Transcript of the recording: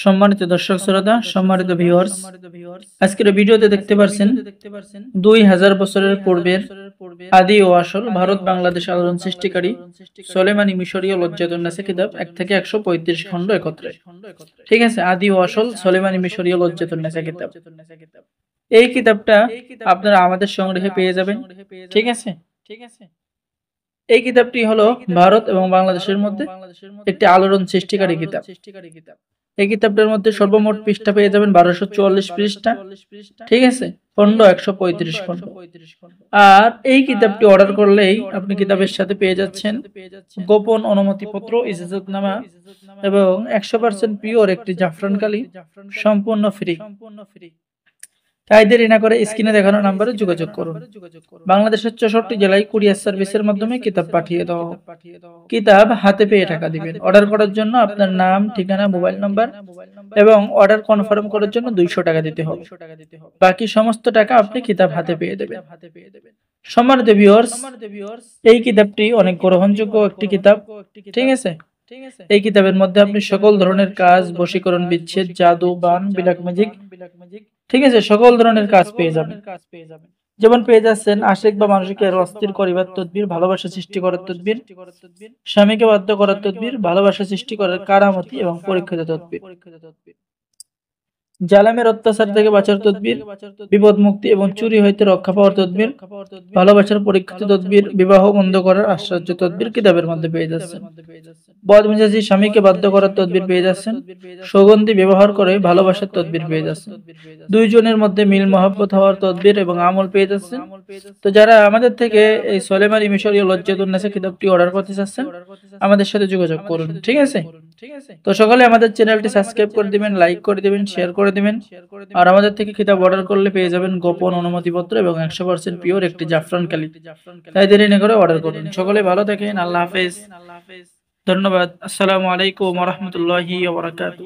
সম্মানিত দর্শক শ্রোতা, সম্মানিত ভিউয়ার্স, আজকের ভিডিওতে দেখতে পাচ্ছেন 2000 বছরের পূর্বের আদি ও আসল ভারত বাংলাদেশ আলোড়ন সৃষ্টিকারী সুলেমানি মিশরীয় লজ্জাতুন্নেসা কিতাব 1 থেকে 135 খণ্ড একত্রে। ঠিক আছে, আদি ও আসল সুলেমানি মিশরীয় লজ্জাতুন্নেসা কিতাব। এই কিতাবটা আপনারা আমাদের সংগ্রহে পেয়ে যাবেন। ঠিক আছে, এই কিতাবটি হলো ভারত এবং বাংলাদেশের মধ্যে একটি আলোড়ন সৃষ্টিকারী কিতাব। এই কিতাবটার মধ্যে সর্বমোট পৃষ্ঠা পেয়ে যাবেন 1244 পৃষ্ঠা। ঠিক আছে, খণ্ড 135 খণ্ড। আর এই কিতাবটি অর্ডার করলেই আপনি কিতাবের সাথে পেয়ে যাচ্ছেন গোপন অনুমতিপত্র, ইজাজতনামা এবং 100% পিওর একটি জাফরান কালি, সম্পূর্ণ ফ্রি। তাই দেরি না করে স্ক্রিনে দেখানো নম্বরে যোগাযোগ করুন। বাংলাদেশের 64 জেলায় কুরিয়ার সার্ভিসের মাধ্যমে কিতাব পাঠিয়ে দাও। কিতাব হাতে পেয়ে টাকা দিবেন। অর্ডার করার জন্য আপনার নাম, ঠিকানা, মোবাইল নাম্বার এবং অর্ডার কনফার্ম করার জন্য 200 টাকা দিতে হবে। বাকি সমস্ত টাকা আপনি কিতাব হাতে পেয়ে দেবেন। সম্মানিত ভিউয়ার্স, এই কিতাবটি অনেক গ্রহণযোগ্য একটি কিতাব। ঠিক আছে, এই কিতাবের মধ্যে আপনি সকল ধরনের কাজ, বশীকরণ, বিচ্ছেদ, জাদু, বান, ব্ল্যাক ম্যাজিক, ঠিক আছে, সকল ধরনের কাজ পেয়ে যাবেন। যেমন পেয়ে যাচ্ছেন আশিক বা মানুষকে অস্থির করিবার তদবির, ভালোবাসা সৃষ্টি করার তদবির, স্বামীকে বাধ্য করার তদবির, ভালোবাসা সৃষ্টি করার কারামতি এবং পরীক্ষিত তদবির, জালেমের অত্যাচার থেকে বাঁচার তদবির, বিপদ মুক্তি এবং চুরি হইতে রক্ষা পাওয়ার তদবির, ভালোবাসার পরীক্ষিত তদবির, বিবাহ বন্ধ করার আশ্চর্য তদবির কিতাবের মধ্যে পেয়ে যাচ্ছেন। বদমেজাজি স্বামীকে বাধ্য করার তদবির পেয়ে যাচ্ছেন। সুগন্ধি ব্যবহার করে ভালোবাসার তদবির পেয়ে যাচ্ছেন। দুইজনের মধ্যে মিল মহব্বত হওয়ার তদবির এবং আমল পেয়ে যাচ্ছেন। তো যারা আমাদের থেকে এই সুলেমানি মিশরীয় লজ্জাতুন্নেসা কিতাবটি অর্ডার করতে চাচ্ছেন, আমাদের সাথে যোগাযোগ করুন। ঠিক আছে, তো সকলে আমাদের চ্যানেলটি সাবস্ক্রাইব করে দিবেন, লাইক করে দিবেন, শেয়ার করে দিবেন। আর আমাদের থেকে কিতাব অর্ডার করলে পেয়ে যাবেন গোপন অনুমতিপত্র এবং 100% পিওর একটি জাফরান কালি। তাই দেরি না করে অর্ডার করুন। সকলে ভালো থাকেন। আল্লাহ হাফেজ। ধন্যবাদ। আসসালামু আলাইকুম ওয়া রাহমাতুল্লাহি ওয়া বারাকাতুহু।